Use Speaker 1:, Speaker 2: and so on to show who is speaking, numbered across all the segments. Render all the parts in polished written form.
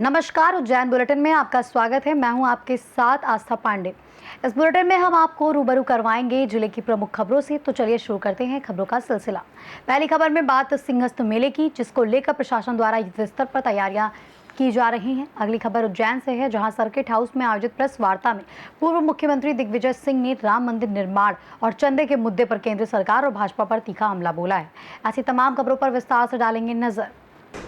Speaker 1: नमस्कार, उज्जैन बुलेटिन में आपका स्वागत है। मैं हूं आपके साथ आस्था पांडे। इस बुलेटिन में हम आपको रूबरू करवाएंगे जिले की प्रमुख खबरों से। तो चलिए शुरू करते हैं खबरों का सिलसिला। पहली खबर में बात सिंहस्थ मेले की, जिसको लेकर प्रशासन द्वारा युद्ध स्तर पर तैयारियां की जा रही हैं। अगली खबर उज्जैन से है, जहां सर्किट हाउस में आयोजित प्रेस वार्ता में पूर्व मुख्यमंत्री दिग्विजय सिंह ने राम मंदिर निर्माण और चंदे के मुद्दे पर केंद्र सरकार और भाजपा पर तीखा हमला बोला है। ऐसी तमाम खबरों पर विस्तार से डालेंगे नजर।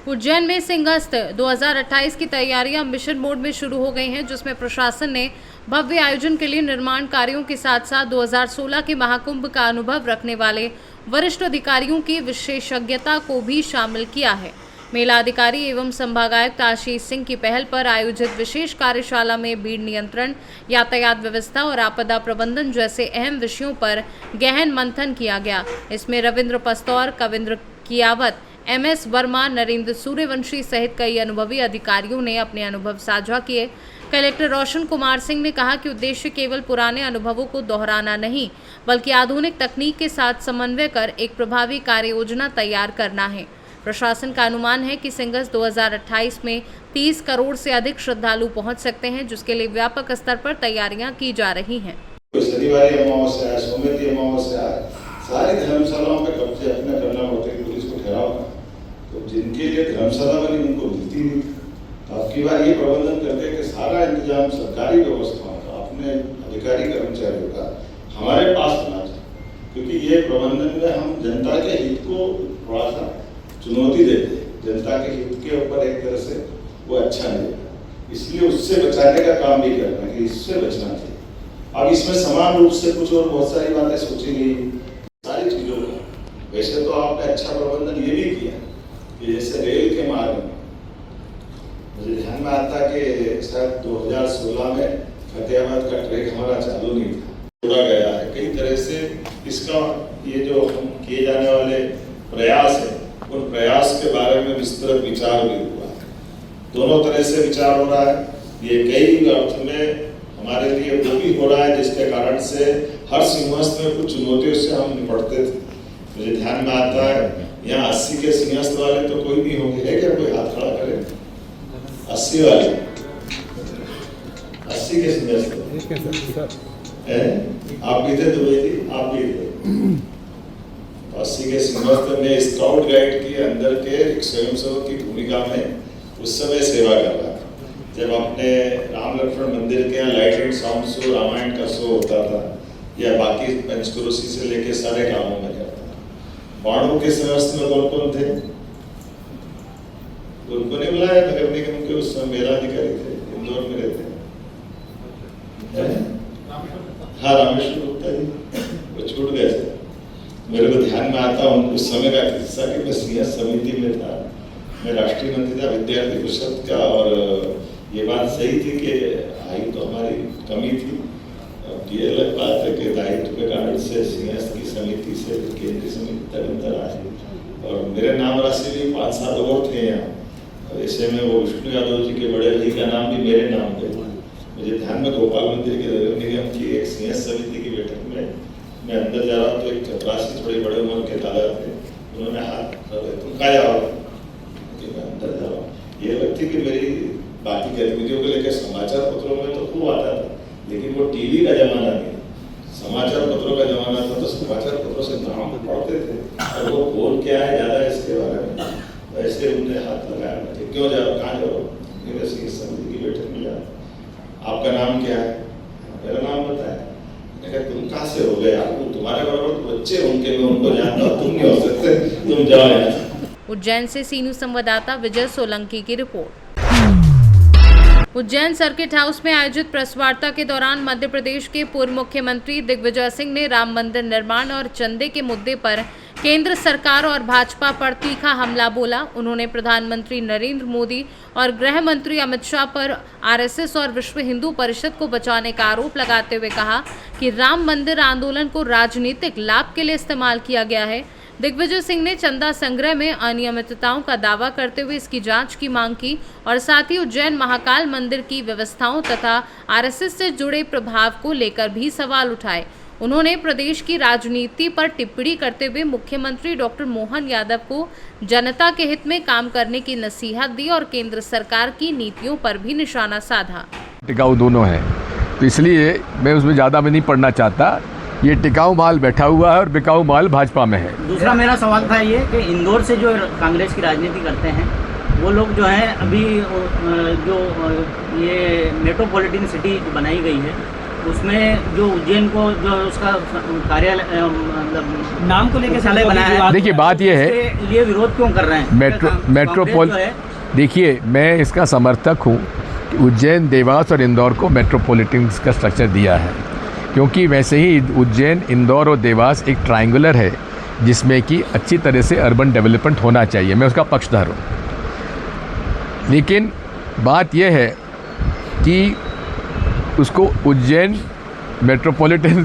Speaker 2: उज्जैन में सिंहस्थ 2028 की तैयारियां मिशन मोड में शुरू हो गई हैं, जिसमें प्रशासन ने भव्य आयोजन के लिए निर्माण कार्यों के साथ साथ 2016 के महाकुंभ का अनुभव रखने वाले वरिष्ठ अधिकारियों की विशेषज्ञता को भी शामिल किया है। मेला अधिकारी एवं संभागायुक्त आशीष सिंह की पहल पर आयोजित विशेष कार्यशाला में भीड़ नियंत्रण, यातायात व्यवस्था और आपदा प्रबंधन जैसे अहम विषयों पर गहन मंथन किया गया। इसमें रविंद्र पस्तौर, कविंद्र कियावत, MS वर्मा, नरेंद्र सूर्यवंशी सहित कई अनुभवी अधिकारियों ने अपने अनुभव साझा किए। कलेक्टर रोशन कुमार सिंह ने कहा कि उद्देश्य केवल पुराने अनुभवों को दोहराना नहीं, बल्कि आधुनिक तकनीक के साथ समन्वय कर एक प्रभावी कार्य योजना तैयार करना है। प्रशासन का अनुमान है कि सिंहस्थ 2028 में 30 करोड़ से अधिक श्रद्धालु पहुंच सकते हैं, जिसके लिए व्यापक स्तर पर तैयारियां की जा रही हैं।
Speaker 3: शनिवारी अमावस्या, सोमवती अमावस्या, सारी धर्मशालाओं पे कब्जे अपने करना होते हैं, पुलिस को ठहराव करना। तो जिनके लिए धर्मशाला बनी उनको मिलती नहीं। तो आपकी बार ये प्रबंधन करके कि सारा इंतजाम सरकारी व्यवस्थाओं का, अपने अधिकारी कर्मचारियों का हमारे पास होना चाहिए, क्योंकि ये प्रबंधन में हम जनता के हित को थोड़ा सा चुनौती देते हैं। जनता के हित के ऊपर एक तरह से वो अच्छा नहीं है, इसलिए उससे बचाने का काम भी करना है कि इससे बचना चाहिए। अब इसमें समान रूप से कुछ और बहुत सारी बातें सोची गई, सारी चीजों का। वैसे तो आपने अच्छा प्रबंधन ये भी किया कि जैसे रेल के मार्ग में मुझे ध्यान में आता कि शायद 2016 में फतेहाबाद का ट्रैक हमारा चालू नहीं था, जोड़ा गया है। कई तरह से इसका ये जो हम किए जाने वाले प्रयास है, उन प्रयास के बारे में विस्तृत विचार भी हुआ है। दोनों तरह से विचार हो रहा है। ये कई अर्थ में हमारे लिए वो भी हो रहा है, जिसके कारण से हर सिंहस्थ में कुछ चुनौतियों से हम निपटते थे। मुझे ध्यान में आता है यहाँ 80 के सिंहस्थ वाले तो कोई नहीं होंगे, है क्या? कोई हाथ खड़ा करे। 80 वाले, 80 के सिंहस्थ आप भी थे, दुबई थी, आप भी थे। 80 के सिंहस्थ में स्काउट गाइड के अंदर के एक स्वयंसेवक की भूमिका में उस समय सेवा कर रहा था। जब अपने राम लक्ष्मण मंदिर के यहाँ light and sound show, Ramayana का शो होता था, या बाकी पंचक्रोशी से लेके सारे कामों में करता था। बाणों के सिंहस्थ में कौन कौन थे? उनको नहीं बुलाया नगर निगम के, उस समय मेला अधिकारी थे, इंदौर में रहते हैं। हाँ, रामेश्वर गुप्ता जी, वो छूट गए थे। मेरे को ध्यान में आता उस समय का किस्सा कि मैं सिंहस्थ समिति में था, मैं राष्ट्रीय मंत्री था विद्यार्थी परिषद का, और ये बात सही थी कि आयु तो हमारी कमी थी। ये अलग बात है कि दायित्व के कारण से सिंहस्थ की समिति से केंद्रीय समिति तक अंतर आए, और मेरे नाम राशि भी 5-7 और थे यहाँ। ऐसे में वो विष्णु यादव जी के बड़े भाई का नाम भी मेरे नाम पे। मुझे ध्यान में गोपाल मंदिर के नगर निगम की एक सिंहस्थ समिति की बैठक में मैं अंदर जा रहा हूँ, तो एक चपरासी थोड़े बड़े उम्र के दादा थे, उन्होंने हाथ तुम कहाँ जाओ कि मैं अंदर जा रहा हूँ। ये लगती कि मेरी बाकी गतिविधियों को लेकर समाचार पत्रों में तो खूब आता था, लेकिन वो टीवी का जमाना नहीं, समाचार पत्रों का जमाना था। तो समाचार पत्रों से नाम पढ़ते थे, और वो कौन क्या है ज्यादा इसके बारे में। वैसे उन्हें हाथ लगाया, क्यों जाओ, कहाँ जाओ? मेरे सिंहस्थ समिति की बैठक में जाओ। आपका नाम क्या है? मेरा नाम बताया। तुम कहाँ से हो गए? आपको तुम्हारे बराबर बच्चे उनके, मैं उनको जानता हूँ, तुम नहीं हो सकते, तुम जाओ यहाँ।
Speaker 2: उज्जैन से सीनू संवाददाता विजय सोलंकी की रिपोर्ट। उज्जैन सर्किट हाउस में आयोजित प्रेस वार्ता के दौरान मध्य प्रदेश के पूर्व मुख्यमंत्री दिग्विजय सिंह ने राम मंदिर निर्माण और चंदे के मुद्दे पर केंद्र सरकार और भाजपा पर तीखा हमला बोला। उन्होंने प्रधानमंत्री नरेंद्र मोदी और गृह मंत्री अमित शाह पर RSS और विश्व हिंदू परिषद को बचाने का आरोप लगाते हुए कहा कि राम मंदिर आंदोलन को राजनीतिक लाभ के लिए इस्तेमाल किया गया है। दिग्विजय सिंह ने चंदा संग्रह में अनियमितताओं का दावा करते हुए इसकी जांच की मांग की, और साथ ही उज्जैन महाकाल मंदिर की व्यवस्थाओं तथा RSS से जुड़े प्रभाव को लेकर भी सवाल उठाए। उन्होंने प्रदेश की राजनीति पर टिप्पणी करते हुए मुख्यमंत्री डॉक्टर मोहन यादव को जनता के हित में काम करने की नसीहत दी और केंद्र सरकार की नीतियों पर भी निशाना साधा।
Speaker 4: टिकाऊ दोनों हैं, तो इसलिए मैं उसमें ज़्यादा में नहीं पढ़ना चाहता। ये टिकाऊ माल बैठा हुआ है और बिकाऊ माल भाजपा में है।
Speaker 5: दूसरा मेरा सवाल था ये कि इंदौर से जो कांग्रेस की राजनीति करते हैं वो लोग जो है अभी जो ये मेट्रोपॉलिटन सिटी बनाई गई है उसमें जो उज्जैन को जो उसका कार्यालय मतलब नाम को लेकर साले बनाया है,
Speaker 4: देखिए बात ये है,
Speaker 5: ये विरोध क्यों कर रहे हैं
Speaker 4: मेट्रोपोल। देखिए मैं इसका समर्थक हूँ कि उज्जैन, देवास और इंदौर को मेट्रोपॉलिटन का स्ट्रक्चर दिया है, क्योंकि वैसे ही उज्जैन, इंदौर और देवास एक ट्रायंगुलर है जिसमें कि अच्छी तरह से अर्बन डेवलपमेंट होना चाहिए। मैं उसका पक्षधर हूँ, लेकिन बात यह है कि उसको उज्जैन मेट्रोपॉलिटन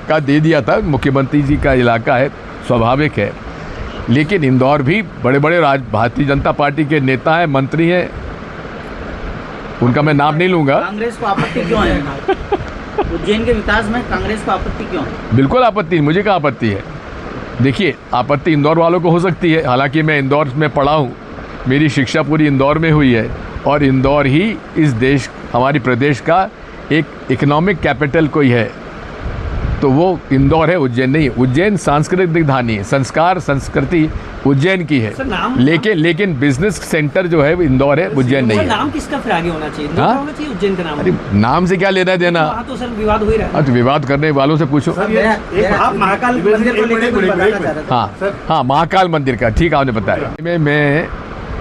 Speaker 4: का दे दिया था। मुख्यमंत्री जी का इलाका है, स्वाभाविक है, लेकिन इंदौर भी बड़े बड़े भारतीय जनता पार्टी के नेता हैं, मंत्री हैं, उनका मैं नाम नहीं लूँगा।
Speaker 5: कांग्रेस को आपत्ति क्यों है उज्जैन के विकास में? कांग्रेस को आपत्ति क्यों है?
Speaker 4: बिल्कुल आपत्ति, मुझे क्या आपत्ति है। देखिए आपत्ति इंदौर वालों को हो सकती है, हालांकि मैं इंदौर में पढ़ा हूँ, मेरी शिक्षा पूरी इंदौर में हुई है और इंदौर ही इस देश, हमारी प्रदेश का एक इकोनॉमिक कैपिटल कोई है तो वो इंदौर है, उज्जैन नहीं। उज्जैन सांस्कृतिक राजधानी है, संस्कार संस्कृति उज्जैन की है, लेकिन बिजनेस सेंटर जो है वो इंदौर है, उज्जैन नहीं है।
Speaker 5: नाम किसका फिर आगे होना चाहिए? इंदौर होना चाहिए, उज्जैन का नाम?
Speaker 4: अरे नाम से क्या लेना देना?
Speaker 5: तो सर विवाद हो ही रहा है।
Speaker 4: तो विवाद करने वालों से पूछो।
Speaker 5: आप महाकाल मंदिर को लेकर
Speaker 4: हाँ महाकाल मंदिर का, ठीक आपने बताया। मैं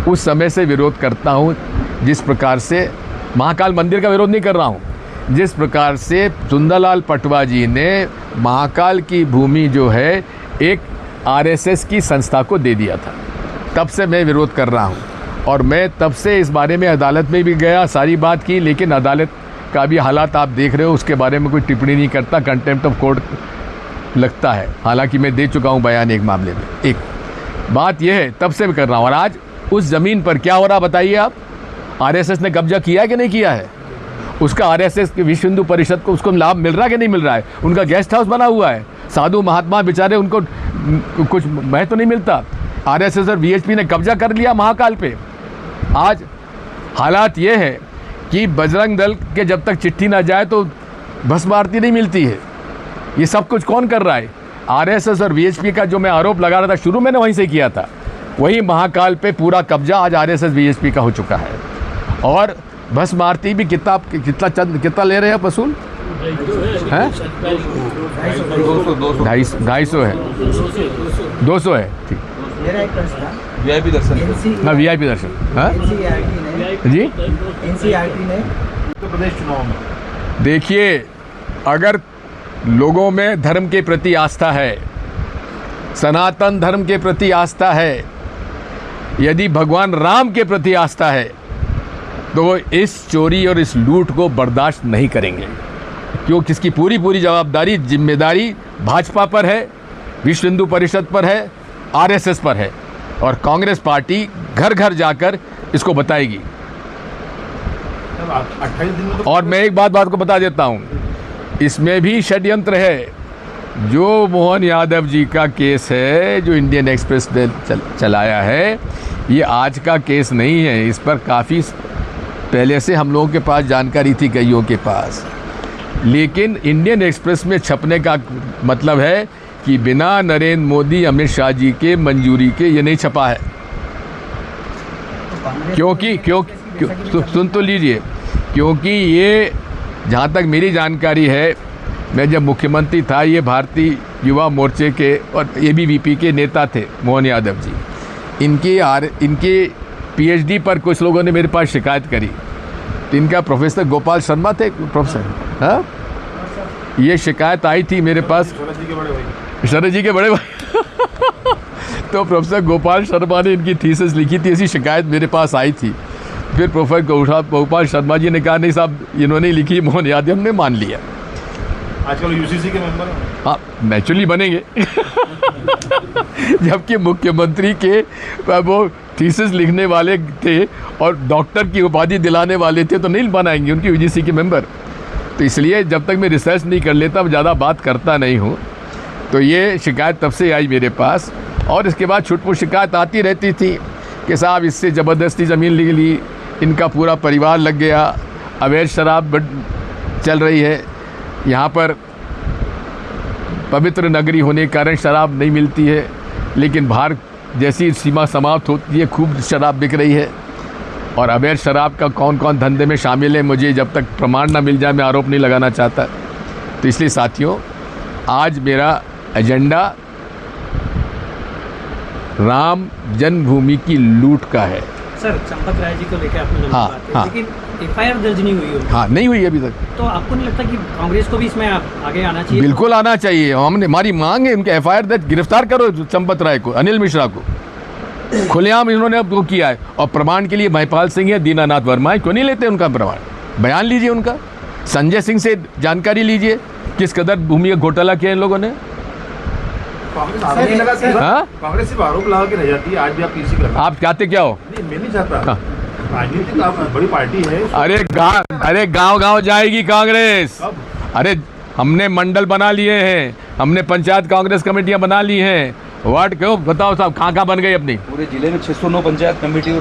Speaker 4: उस समय से विरोध करता हूँ जिस प्रकार से, महाकाल मंदिर का विरोध नहीं कर रहा हूँ, जिस प्रकार से सुंदरलाल पटवा जी ने महाकाल की भूमि जो है एक आरएसएस की संस्था को दे दिया था, तब से मैं विरोध कर रहा हूँ। और मैं तब से इस बारे में अदालत में भी गया, सारी बात की, लेकिन अदालत का भी हालात आप देख रहे हो, उसके बारे में कोई टिप्पणी नहीं करता, कंटेम्प्ट ऑफ कोर्ट लगता है। हालांकि मैं दे चुका हूँ बयान एक मामले में। एक बात यह है, तब से मैं कर रहा हूँ। और आज उस ज़मीन पर क्या हो रहा बताइए आप? आरएसएस ने कब्जा किया है कि नहीं किया है? उसका आरएसएस के विश्व हिंदू परिषद को उसको लाभ मिल रहा है कि नहीं मिल रहा है? उनका गेस्ट हाउस बना हुआ है, साधु महात्मा बेचारे, उनको कुछ महत्व तो नहीं मिलता। आरएसएस और वीएचपी ने कब्जा कर लिया महाकाल पे। आज हालात ये है कि बजरंग दल के जब तक चिट्ठी ना जाए तो भस्म आरती नहीं मिलती है। ये सब कुछ कौन कर रहा है? आरएसएस और वीएचपी का जो मैं आरोप लगा रहा था, शुरू मैंने वहीं से किया था, वही महाकाल पे पूरा कब्जा आज आरएसएस वीएचपी का हो चुका है। और भस्म आरती भी कितना ले रहे हैं वसूल? हैं 250 है, 200 है। ठीक,
Speaker 5: मेरा एक प्रश्न था,
Speaker 4: वीआईपी दर्शन। हाँ वीआईपी दर्शन। हाँ जी,
Speaker 5: एनसीईआरटी ने उत्तर प्रदेश चुनाव में,
Speaker 4: देखिए अगर लोगों में धर्म के प्रति आस्था है, सनातन धर्म के प्रति आस्था है, यदि भगवान राम के प्रति आस्था है, तो वो इस चोरी और इस लूट को बर्दाश्त नहीं करेंगे, क्योंकि इसकी पूरी जवाबदारी, जिम्मेदारी भाजपा पर है, विश्व हिंदू परिषद पर है, आरएसएस पर है, और कांग्रेस पार्टी घर घर जाकर इसको बताएगी। और मैं एक बात को बता देता हूँ, इसमें भी षड्यंत्र है। जो मोहन यादव जी का केस है, जो इंडियन एक्सप्रेस ने चलाया है, ये आज का केस नहीं है। इस पर काफ़ी पहले से हम लोगों के पास जानकारी थी, कईयों के पास, लेकिन इंडियन एक्सप्रेस में छपने का मतलब है कि बिना नरेंद्र मोदी, अमित शाह जी के मंजूरी के ये नहीं छपा है। क्योंकि सुन तो लीजिए, क्योंकि ये जहाँ तक मेरी जानकारी है, मैं जब मुख्यमंत्री था, ये भारतीय युवा मोर्चे के और एबीवीपी के नेता थे मोहन यादव जी। इनके पीएचडी पर कुछ लोगों ने मेरे पास शिकायत करी, तो इनका प्रोफेसर गोपाल शर्मा थे, प्रोफेसर, हाँ, ये शिकायत आई थी मेरे पास, शरद जी के बड़े भाई तो प्रोफेसर गोपाल शर्मा ने इनकी थीसिस लिखी थी, ऐसी शिकायत मेरे पास आई थी। फिर प्रोफेसर गोपाल शर्मा जी ने कहा नहीं साहब, इन्होंने लिखी, मोहन यादव ने मान लिया।
Speaker 6: आजकल यूसीसी के मेंबर हैं।
Speaker 4: हाँ, नेचुरली बनेंगे जबकि मुख्यमंत्री के वो थीसिस लिखने वाले थे और डॉक्टर की उपाधि दिलाने वाले थे, तो नहीं बनाएंगे उनकी यूजीसी के मेंबर। तो इसलिए जब तक मैं रिसर्च नहीं कर लेता ज़्यादा बात करता नहीं हूँ। तो ये शिकायत तब से आई मेरे पास, और इसके बाद छुटपुट शिकायत आती रहती थी कि साहब इससे ज़बरदस्ती ज़मीन ले ली, इनका पूरा परिवार लग गया, अवैध शराब चल रही है, यहाँ पर पवित्र नगरी होने के कारण शराब नहीं मिलती है, लेकिन बाहर जैसी सीमा समाप्त होती है खूब शराब बिक रही है। और अवैध शराब का कौन कौन धंधे में शामिल है, मुझे जब तक प्रमाण ना मिल जाए मैं आरोप नहीं लगाना चाहता। तो इसलिए साथियों, आज मेरा एजेंडा राम जन्मभूमि की लूट का है।
Speaker 7: सर, चंपत राय जी को लेकर आपने जो
Speaker 4: हाँ,
Speaker 7: बात है,
Speaker 4: हाँ।
Speaker 7: लेकिन एफआईआर दर्ज नहीं हुई होगी।
Speaker 4: हाँ, नहीं हुई अभी तक।
Speaker 7: तो आपको नहीं लगता कि कांग्रेस को भी इसमें आगे आना चाहिए?
Speaker 4: बिल्कुल आना चाहिए। हमने, हमारी मांग है उनके एफआईआर दर्ज, गिरफ्तार करो चंपत राय को, अनिल मिश्रा को। खुलेआम इन्होंने अब वो किया है, और प्रमाण के लिए महिपाल सिंह है, दीनानाथ वर्मा है, क्यों नहीं लेते उनका प्रमाण? बयान लीजिए उनका, संजय सिंह से जानकारी लीजिए किस कदर भूमि का घोटाला किया इन लोगों ने।
Speaker 6: कांग्रेस सिर्फ आरोप लगा के रह जाती है, आज भी आप पीसी कर रहे हैं।
Speaker 4: आप चाहते क्या हो?
Speaker 6: नहीं, मैं नहीं चाहता। राजनीतिक बड़ी पार्टी है।
Speaker 4: अरे गांव जाएगी कांग्रेस। अरे हमने मंडल बना लिए हैं, हमने पंचायत कांग्रेस कमेटियां बना ली हैं। वार्ड क्यों बताओ साहब, कहाँ बन गई अपनी?
Speaker 8: पूरे जिले में 609 पंचायत कमेटी।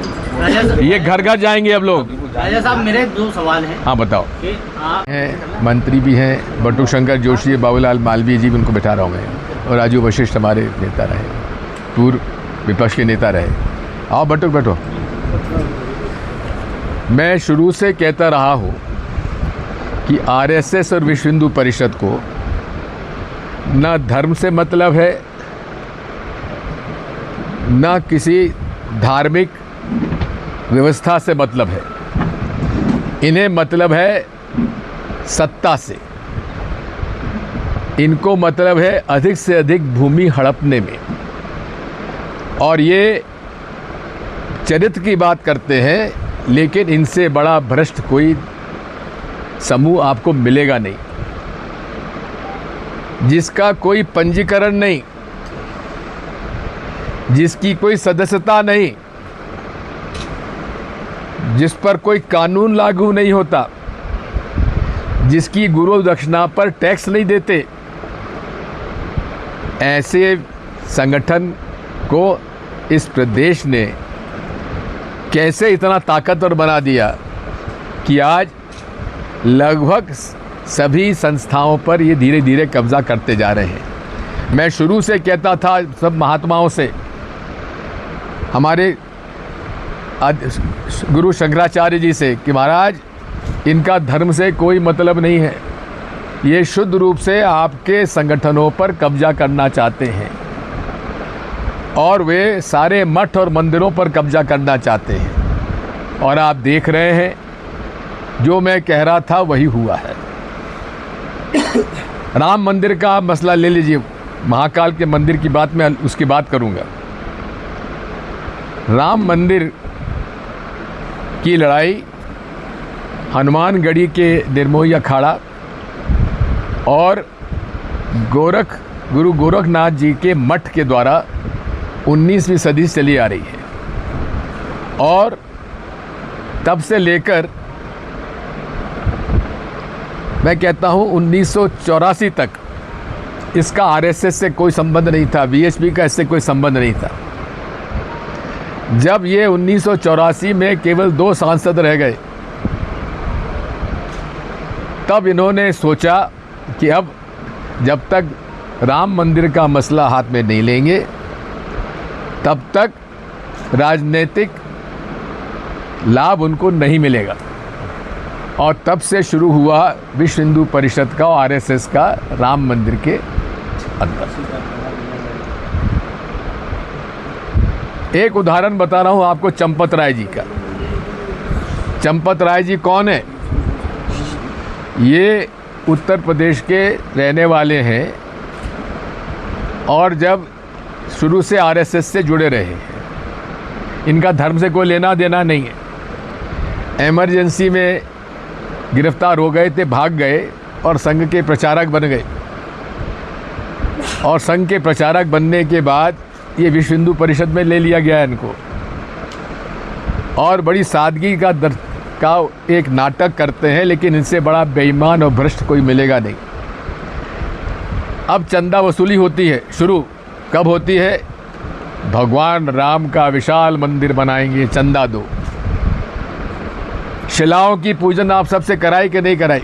Speaker 4: ये घर घर जाएंगे अब लोग।
Speaker 5: राजा साहब, मेरे दो सवाल हैं।
Speaker 4: हाँ बताओ।
Speaker 5: कि आप
Speaker 4: हैं मंत्री भी हैं, बटू शंकर जोशी, बाबूलाल मालवीय जी भी, उनको बैठा रहा हूँ मैं, और राजू वशिष्ठ हमारे नेता रहे, पूर्व विपक्ष के नेता रहे। आओ बटू बैठो। मैं शुरू से कहता रहा हूँ कि आरएसएस और विश्व हिंदू परिषद को ना धर्म से मतलब है, ना किसी धार्मिक व्यवस्था से मतलब है। इन्हें मतलब है सत्ता से। इनको मतलब है अधिक से अधिक भूमि हड़पने में। और ये चरित्र की बात करते हैं, लेकिन इनसे बड़ा भ्रष्ट कोई समूह आपको मिलेगा नहीं, जिसका कोई पंजीकरण नहीं, जिसकी कोई सदस्यता नहीं, जिस पर कोई कानून लागू नहीं होता, जिसकी गुरु दक्षिणा पर टैक्स नहीं देते, ऐसे संगठन को इस प्रदेश ने कैसे इतना ताकतवर बना दिया कि आज लगभग सभी संस्थाओं पर ये धीरे धीरे कब्जा करते जा रहे हैं। मैं शुरू से कहता था सब महात्माओं से, हमारे गुरु शंकराचार्य जी से, कि महाराज इनका धर्म से कोई मतलब नहीं है, ये शुद्ध रूप से आपके संगठनों पर कब्जा करना चाहते हैं, और वे सारे मठ और मंदिरों पर कब्जा करना चाहते हैं। और आप देख रहे हैं, जो मैं कह रहा था वही हुआ है। राम मंदिर का मसला ले लीजिए, महाकाल के मंदिर की बात मैं उसकी बात करूंगा। राम मंदिर की लड़ाई हनुमानगढ़ी के निर्मोही अखाड़ा और गुरु गोरखनाथ जी के मठ के द्वारा 19वीं सदी से चली आ रही है, और तब से लेकर मैं कहता हूँ 1984 तक इसका आरएसएस से कोई संबंध नहीं था, वीएचपी का इससे कोई संबंध नहीं था। जब ये 1984 में केवल 2 सांसद रह गए, तब इन्होंने सोचा कि अब जब तक राम मंदिर का मसला हाथ में नहीं लेंगे, तब तक राजनीतिक लाभ उनको नहीं मिलेगा। और तब से शुरू हुआ विश्व हिंदू परिषद का और आरएसएस का राम मंदिर के अंदर। एक उदाहरण बता रहा हूं आपको चंपत राय जी का। चंपत राय जी कौन है? ये उत्तर प्रदेश के रहने वाले हैं, और जब शुरू से आरएसएस से जुड़े रहे हैं। इनका धर्म से कोई लेना देना नहीं है। इमरजेंसी में गिरफ्तार हो गए थे, भाग गए और संघ के प्रचारक बन गए, और संघ के प्रचारक बनने के बाद ये विश्व हिंदू परिषद में ले लिया गया इनको, और बड़ी सादगी का एक नाटक करते हैं, लेकिन इनसे बड़ा बेईमान और भ्रष्ट कोई मिलेगा नहीं। अब चंदा वसूली होती है, शुरू कब होती है? भगवान राम का विशाल मंदिर बनाएंगे, चंदा दो। शिलाओं की पूजन आप सबसे कराई कि नहीं कराई?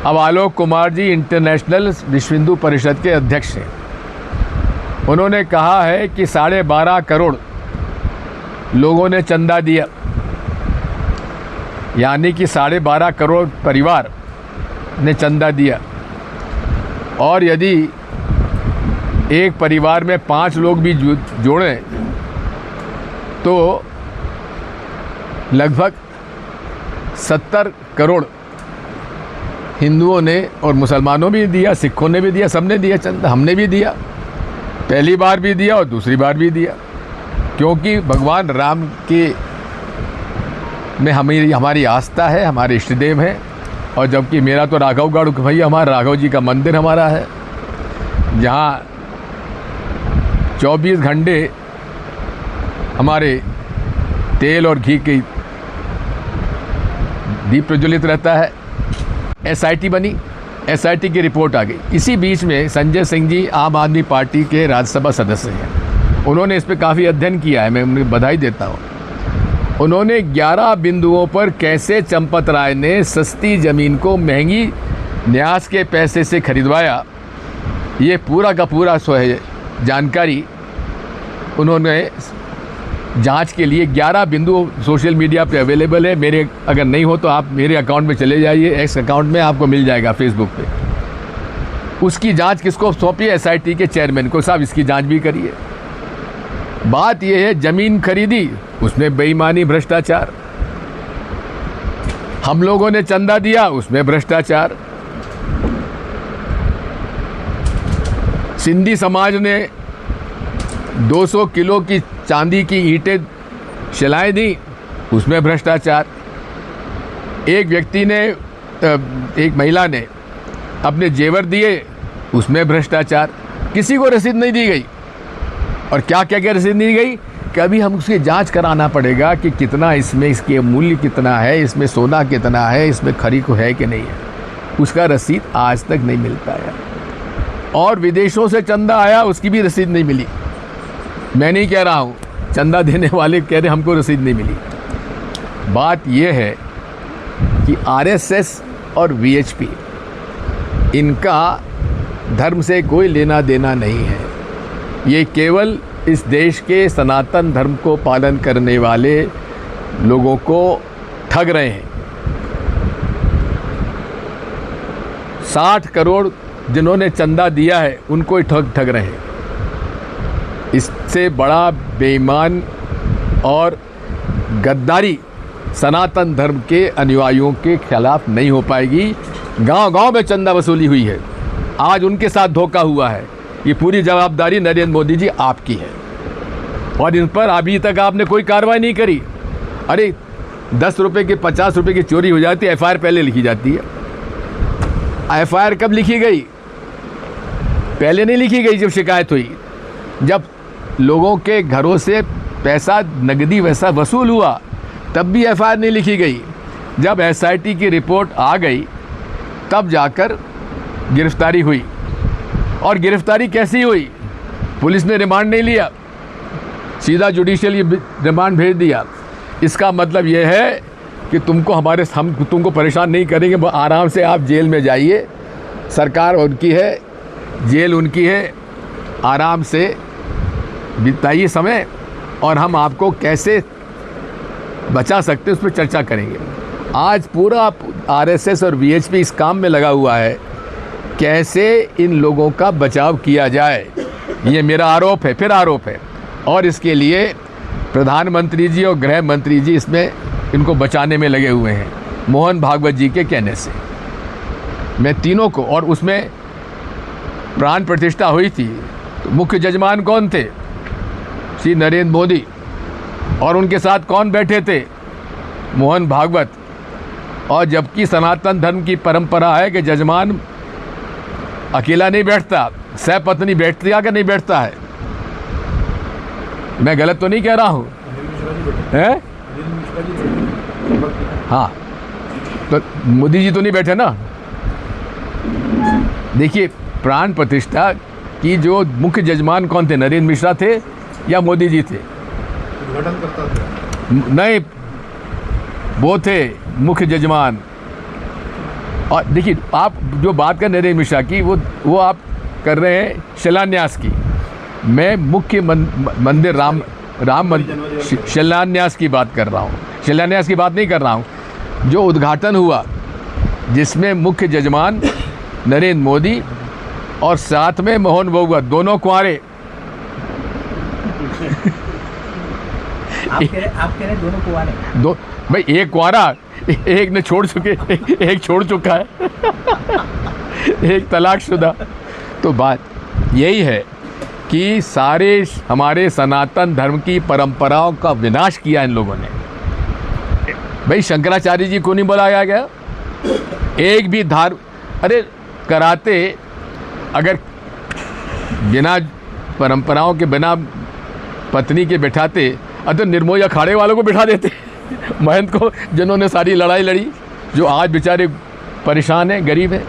Speaker 4: अब आलोक कुमार जी इंटरनेशनल विश्व हिंदू परिषद के अध्यक्ष हैं। उन्होंने कहा है कि 12.5 करोड़ लोगों ने चंदा दिया, यानी कि 12.5 करोड़ परिवार ने चंदा दिया। और यदि एक परिवार में 5 लोग भी जोड़ें तो लगभग 70 करोड़ हिंदुओं ने और मुसलमानों भी दिया, सिखों ने भी दिया, सबने दिया चंदा। हमने भी दिया, पहली बार भी दिया और दूसरी बार भी दिया, क्योंकि भगवान राम के में हमारी आस्था है, हमारे इष्टदेव हैं। और जबकि मेरा तो राघवगढ़ भैया, हमारा राघव जी का मंदिर हमारा है, जहाँ 24 घंटे हमारे तेल और घी की दीप प्रज्वलित रहता है। एसआईटी बनी, एसआईटी की रिपोर्ट आ गई। इसी बीच में संजय सिंह जी आम आदमी पार्टी के राज्यसभा सदस्य हैं, उन्होंने इस पर काफ़ी अध्ययन किया है, मैं उन्हें बधाई देता हूँ। उन्होंने 11 बिंदुओं पर कैसे चंपत राय ने सस्ती ज़मीन को महंगी न्यास के पैसे से खरीदवाया, ये पूरा का पूरा जानकारी उन्होंने जांच के लिए 11 बिंदु सोशल मीडिया पे अवेलेबल है। मेरे अगर नहीं हो तो आप मेरे अकाउंट में चले जाइए, एक्स अकाउंट में आपको मिल जाएगा फेसबुक पे। उसकी जांच किसको सौंपी? एसआईटी के चेयरमैन को। साहब इसकी जांच भी करिए। बात यह है, ज़मीन खरीदी, उसमें बेईमानी, भ्रष्टाचार। हम लोगों ने चंदा दिया, उसमें भ्रष्टाचार। सिंधी समाज ने 200 किलो की चांदी की ईंटें शिलाएं दी, उसमें भ्रष्टाचार। एक व्यक्ति ने, एक महिला ने अपने जेवर दिए, उसमें भ्रष्टाचार। किसी को रसीद नहीं दी गई। और क्या क्या क्या रसीद नहीं दी गई कि अभी हम उसकी जांच कराना पड़ेगा कि कितना इसमें, इसके मूल्य कितना है, इसमें सोना कितना है, इसमें खरी को है कि नहीं है। उसका रसीद आज तक नहीं मिल पाया। और विदेशों से चंदा आया, उसकी भी रसीद नहीं मिली। मैं नहीं कह रहा हूँ, चंदा देने वाले कह रहे हमको रसीद नहीं मिली। बात यह है कि आरएसएस और वीएचपी, इनका धर्म से कोई लेना देना नहीं है। ये केवल इस देश के सनातन धर्म को पालन करने वाले लोगों को ठग रहे हैं। 60 करोड़ जिन्होंने चंदा दिया है, उनको ही ठग रहे हैं। इससे बड़ा बेईमान और गद्दारी सनातन धर्म के अनुयायियों के खिलाफ नहीं हो पाएगी। गांव-गांव में चंदा वसूली हुई है, आज उनके साथ धोखा हुआ है। ये पूरी जवाबदारी नरेंद्र मोदी जी आपकी है, और इन पर अभी तक आपने कोई कार्रवाई नहीं करी। अरे 10 रुपये की, 50 रुपये की चोरी हो जाती है, एफआईआर पहले लिखी जाती है। एफआईआर कब लिखी गई? पहले नहीं लिखी गई जब शिकायत हुई। जब लोगों के घरों से पैसा, नकदी वैसा वसूल हुआ, तब भी एफआईआर नहीं लिखी गई। जब एसआईटी की रिपोर्ट आ गई, तब जाकर गिरफ्तारी हुई। और गिरफ्तारी कैसी हुई? पुलिस ने रिमांड नहीं लिया, सीधा जुडिशियल रिमांड भेज दिया। इसका मतलब यह है कि हम तुमको परेशान नहीं करेंगे, आराम से आप जेल में जाइए। सरकार उनकी है, जेल उनकी है, आराम से बिताइए समय, और हम आपको कैसे बचा सकते हैं उस पर चर्चा करेंगे। आज पूरा आरएसएस और वीएचपी इस काम में लगा हुआ है, कैसे इन लोगों का बचाव किया जाए। ये मेरा आरोप है, फिर आरोप है। और इसके लिए प्रधानमंत्री जी और गृह मंत्री जी इसमें इनको बचाने में लगे हुए हैं, मोहन भागवत जी के कहने से। मैं तीनों को, और उसमें प्राण प्रतिष्ठा हुई थी, तो मुख्य जजमान कौन थे? श्री नरेंद्र मोदी। और उनके साथ कौन बैठे थे? मोहन भागवत। और जबकि सनातन धर्म की परंपरा है कि जजमान अकेला नहीं बैठता, सहपत्नी बैठती है कि नहीं बैठता है। मैं गलत तो नहीं कह रहा हूँ, हैं? हाँ, तो मोदी जी तो नहीं बैठे ना। देखिए, प्राण प्रतिष्ठा की जो मुख्य जजमान कौन थे, नरेंद्र मिश्रा थे या मोदी जी थे?
Speaker 6: उद्घाटन करता था।
Speaker 4: नहीं, वो थे मुख्य जजमान। और देखिए, आप जो बात कर नरेंद्र मिश्रा की, वो आप कर रहे हैं शिलान्यास की। मैं मुख्य मंदिर राम मंदिर शिलान्यास की बात कर रहा हूँ, शिलान्यास की बात नहीं कर रहा हूँ। जो उद्घाटन हुआ जिसमें मुख्य जजमान नरेंद्र मोदी और साथ में मोहन बबुआ, दोनों कुंवारे।
Speaker 7: आप कह रहे दोनों कुंवारे?
Speaker 4: दो भाई, एक कुंवारा, एक ने छोड़ चुके, एक छोड़ चुका है, एक तलाकशुदा। तो बात यही है कि सारे हमारे सनातन धर्म की परंपराओं का विनाश किया इन लोगों ने। भाई, शंकराचार्य जी को नहीं बुलाया गया? एक भी अरे कराते अगर बिना परंपराओं के, बिना पत्नी के बिठाते, तो निर्मोही अखाड़े वालों को बिठा देते, महंत को, जिन्होंने सारी लड़ाई लड़ी, जो आज बेचारे परेशान हैं, गरीब हैं।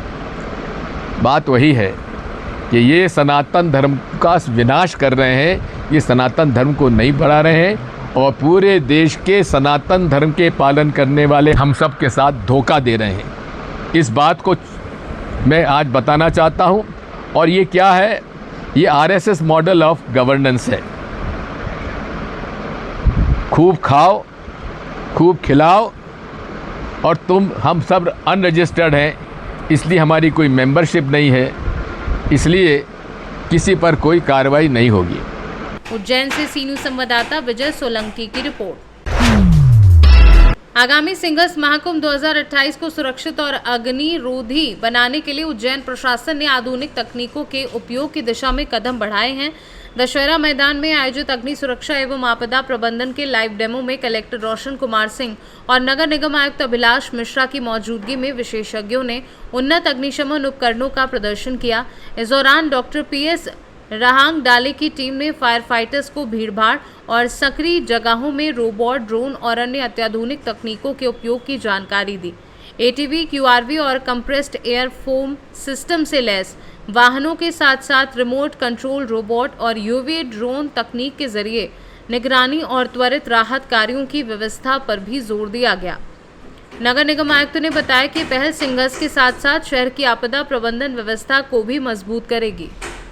Speaker 4: बात वही है कि ये सनातन धर्म का विनाश कर रहे हैं, ये सनातन धर्म को नहीं बढ़ा रहे हैं और पूरे देश के सनातन धर्म के पालन करने वाले हम सब के साथ धोखा दे रहे हैं। इस बात को मैं आज बताना चाहता हूँ। और ये क्या है? ये आरएसएस मॉडल ऑफ गवर्नेंस है। खूब खाओ, खूब खिलाओ, और हम सब अनरजिस्टर्ड हैं, इसलिए हमारी कोई मेंबरशिप नहीं है, इसलिए किसी पर कोई कार्रवाई नहीं होगी।
Speaker 2: उज्जैन से सीनू संवाददाता विजय सोलंकी की रिपोर्ट। आगामी सिंघस महाकुंभ 2028 को सुरक्षित और अग्निरोधी बनाने के लिए उज्जैन प्रशासन ने आधुनिक तकनीकों के उपयोग की दिशा में कदम बढ़ाए हैं। दशहरा मैदान में आयोजित अग्नि सुरक्षा एवं आपदा प्रबंधन के लाइव डेमो में कलेक्टर रोशन कुमार सिंह और नगर निगम आयुक्त अभिलाष मिश्रा की मौजूदगी में विशेषज्ञों ने उन्नत अग्निशमन उपकरणों का प्रदर्शन किया। इस दौरान डॉक्टर PS रहांग डाले की टीम ने फायर फाइटर्स को भीड़भाड़ और सक्रिय जगहों में रोबोट, ड्रोन और अन्य अत्याधुनिक तकनीकों के उपयोग की जानकारी दी। ATV, QRV और कंप्रेस्ड एयर फोम सिस्टम से लैस वाहनों के साथ साथ रिमोट कंट्रोल रोबोट और UAV ड्रोन तकनीक के जरिए निगरानी और त्वरित राहत कार्यों की व्यवस्था पर भी जोर दिया गया। नगर निगम आयुक्त ने बताया कि पहल सिंघस के साथ साथ शहर की आपदा प्रबंधन व्यवस्था को भी मजबूत करेगी।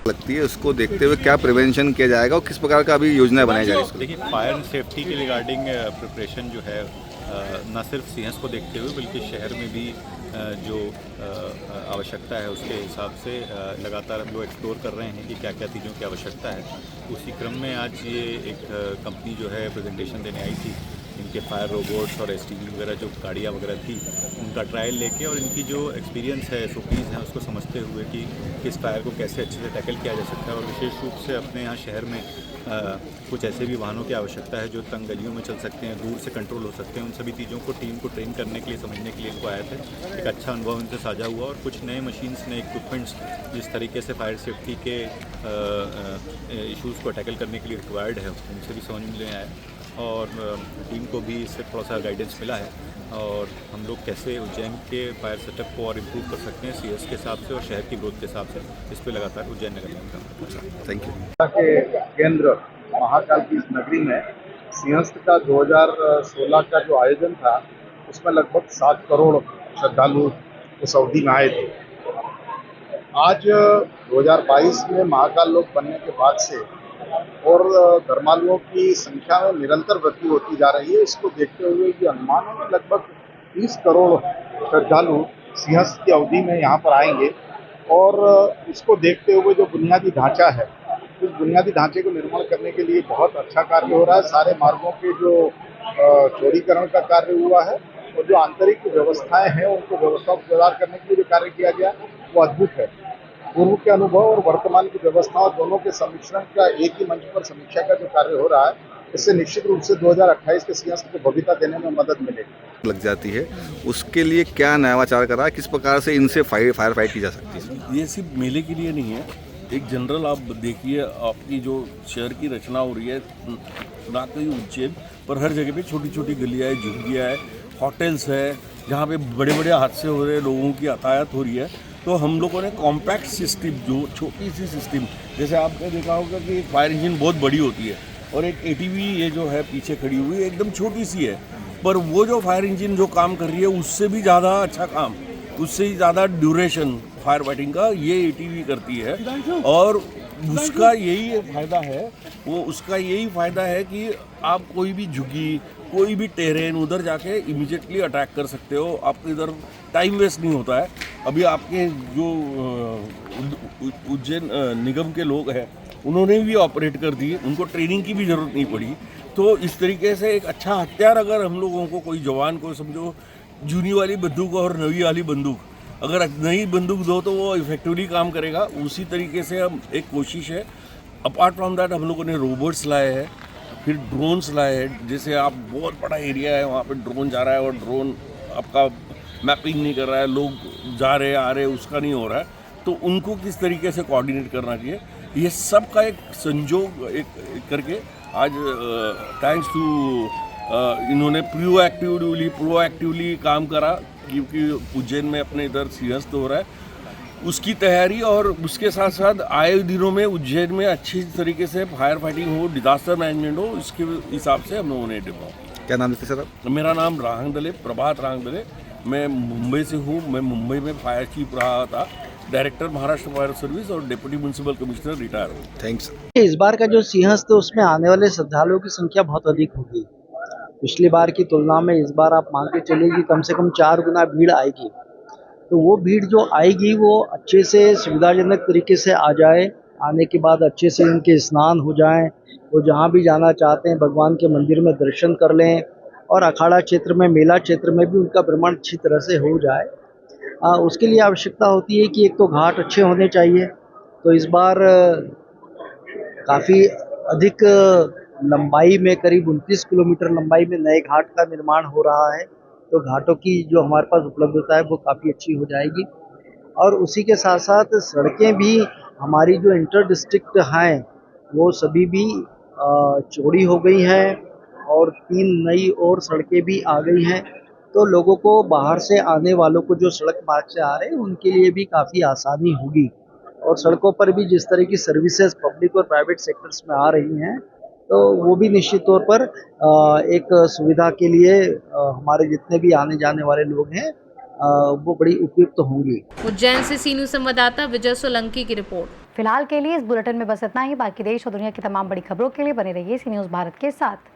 Speaker 9: लगती है, उसको देखते हुए क्या प्रिवेंशन किया जाएगा और किस प्रकार का अभी योजना बनाई जा रही है?
Speaker 10: देखिए, फायर सेफ्टी के रिगार्डिंग प्रिपरेशन जो है न सिर्फ सिंहस को देखते हुए बल्कि शहर में भी जो आवश्यकता है उसके हिसाब से लगातार हम लोग एक्सप्लोर कर रहे हैं कि क्या क्या चीज़ों की आवश्यकता है। उसी क्रम में आज ये एक कंपनी जो है प्रेजेंटेशन देने आई थी, इनके फायर रोबोट्स और STV वगैरह जो गाड़ियाँ वगैरह थी, उनका ट्रायल लेके और इनकी जो एक्सपीरियंस है, SOPs हैं, उसको समझते हुए कि किस फायर को कैसे अच्छे से टैकल किया जा सकता है। और विशेष रूप से अपने यहाँ शहर में कुछ ऐसे भी वाहनों की आवश्यकता है जो तंग गलियों में चल सकते हैं, दूर से कंट्रोल हो सकते हैं। उन सभी चीज़ों को टीम को ट्रेन करने के लिए, समझने के लिए इनको आए थे। एक अच्छा अनुभव इनसे साझा हुआ और कुछ नए मशीन्स, नए इक्विपमेंट्स जिस तरीके से फायर सेफ्टी के इश्यूज़ को टैकल करने के लिए रिक्वायर्ड है, उनसे भी समझ में आया और टीम को भी इससे थोड़ा सा गाइडेंस मिला है और हम लोग कैसे उज्जैन के फायर सेटअप को और इम्प्रूव कर सकते हैं CS के हिसाब से और शहर की ग्रोथ के हिसाब से, इस पर लगातार उज्जैन नगर निगम काम।
Speaker 9: Thank you.
Speaker 6: के केंद्र महाकाल की इस नगरी में सिंहस्थ का 2016 का जो आयोजन था, उसमें लगभग 7 करोड़ श्रद्धालु उस अवधि में आए थे। आज 2022 में महाकाल लोक बनने के बाद से और धर्मालुओं की संख्या में निरंतर वृद्धि होती जा रही है। इसको देखते हुए ये अनुमान है कि लगभग 30 करोड़ श्रद्धालु सिंहस्थ की अवधि में यहाँ पर आएंगे और इसको देखते हुए जो बुनियादी ढांचा है, उस बुनियादी ढांचे को निर्माण करने के लिए बहुत अच्छा कार्य हो रहा है। सारे मार्गों के जो चौड़ीकरण का कार्य हुआ है और जो आंतरिक व्यवस्थाएं हैं, उनको व्यवस्था को सुधार करने के लिए जो कार्य किया गया वो अद्भुत है। पूर्व के अनुभव और वर्तमान की व्यवस्था दोनों के सम्मिश्रण का एक ही मंच पर समीक्षा का जो कार्य हो रहा है, इससे निश्चित रूप से 2028 के सिंहस्थ को भव्यता देने में मदद मिलेगी।
Speaker 9: लग जाती है, उसके लिए क्या नवाचार करा है, किस प्रकार से इनसे फायर फाइट की जा सकती है?
Speaker 11: ये सिर्फ मेले के लिए नहीं है, एक जनरल आप देखिए, आपकी जो शहर की रचना हो रही है ना, कोई उज्जैन पर हर जगह पे छोटी छोटी गलियाँ है, झुग्गियाँ है होटल्स है, जहाँ पे बड़े बड़े हादसे हो रहे हैं, लोगों की यातायात हो रही है। तो हम लोगों ने कॉम्पैक्ट सिस्टम, जो छोटी सी सिस्टम, जैसे आपने देखा होगा कि फायर इंजन बहुत बड़ी होती है और एक ATV ये जो है पीछे खड़ी हुई एकदम छोटी सी है, पर वो जो फायर इंजन जो काम कर रही है उससे भी ज़्यादा अच्छा काम, उससे ही ज़्यादा ड्यूरेशन फायर फाइटिंग का ये ATV करती है। और उसका यही फ़ायदा है, उसका यही फ़ायदा है कि आप कोई भी झुग्गी, कोई भी टेरेन उधर जाके इमीडिएटली अटैक कर सकते हो, आपको इधर टाइम वेस्ट नहीं होता है। अभी आपके जो उज्जैन निगम के लोग हैं उन्होंने भी ऑपरेट कर दी, उनको ट्रेनिंग की भी ज़रूरत नहीं पड़ी। तो इस तरीके से एक अच्छा हथियार अगर हम लोगों को, कोई जवान को समझो जूनी वाली बंदूक और नई वाली बंदूक, अगर नई बंदूक दो तो वो इफेक्टिवली काम करेगा। उसी तरीके से हम एक कोशिश है। अपार्ट फ्रॉम दैट हम लोगों ने रोबोट्स लाए हैं, फिर ड्रोन्स लाए हैं। जैसे आप बहुत बड़ा एरिया है, वहाँ पे ड्रोन जा रहा है और ड्रोन आपका मैपिंग नहीं कर रहा है, लोग जा रहे आ रहे, उसका नहीं हो रहा है, तो उनको किस तरीके से कोऑर्डिनेट करना चाहिए, ये सब का एक संजोग एक करके आज थैंक्स टू इन्होंने प्रोएक्टिवली काम करा, क्योंकि उज्जैन में अपने इधर सिंहस्थ हो रहा है, उसकी तैयारी और उसके साथ साथ आए दिनों में उज्जैन में अच्छी तरीके से फायर फाइटिंग हो, डिजास्टर मैनेजमेंट हो, इसके हिसाब से हम लोगों ने डेवलप।
Speaker 9: क्या नाम लेते सर आप?
Speaker 11: मेरा नाम राहंगदले, प्रभात राहंगदले। मैं मुंबई से हूँ। मैं मुंबई में फायर चीफ रहा था, डायरेक्टर महाराष्ट्र फायर सर्विस और डिप्टी म्यूनसिपल कमिश्नर रिटायर हूँ।
Speaker 9: थैंक्स।
Speaker 12: इस बार का जो सिंहस्थ उसमें आने वाले श्रद्धालुओं की संख्या बहुत अधिक होगी। पिछली बार की तुलना में इस बार आप मान के चलिए कि कम से कम 4 गुना भीड़ आएगी। तो वो भीड़ जो आएगी वो अच्छे से सुविधाजनक तरीके से आ जाए, आने के बाद अच्छे से इनके स्नान हो जाएं, वो जहाँ भी जाना चाहते हैं भगवान के मंदिर में दर्शन कर लें और अखाड़ा क्षेत्र में, मेला क्षेत्र में भी उनका भ्रमण अच्छी तरह से हो जाए। उसके लिए आवश्यकता होती है कि एक तो घाट अच्छे होने चाहिए। तो इस बार काफ़ी अधिक लंबाई में, करीब 29 किलोमीटर लंबाई में नए घाट का निर्माण हो रहा है। तो घाटों की जो हमारे पास उपलब्धता है वो काफ़ी अच्छी हो जाएगी। और उसी के साथ साथ सड़कें भी हमारी जो इंटर डिस्ट्रिक्ट हैं वो सभी भी चौड़ी हो गई हैं और 3 नई और सड़कें भी आ गई हैं। तो लोगों को, बाहर से आने वालों को जो सड़क मार्ग से आ रहे हैं उनके लिए भी काफ़ी आसानी होगी। और सड़कों पर भी जिस तरह की सर्विसेज पब्लिक और प्राइवेट सेक्टर्स में आ रही हैं तो वो भी निश्चित तौर पर एक सुविधा के लिए हमारे जितने भी आने जाने वाले लोग हैं वो बड़ी उपयुक्त होंगी।
Speaker 2: उज्जैन से सी न्यूज़ संवाददाता विजय सोलंकी की रिपोर्ट।
Speaker 1: फिलहाल के लिए इस बुलेटिन में बस इतना ही। बाकी देश और दुनिया की तमाम बड़ी खबरों के लिए बने रहिए सी न्यूज़ भारत के साथ।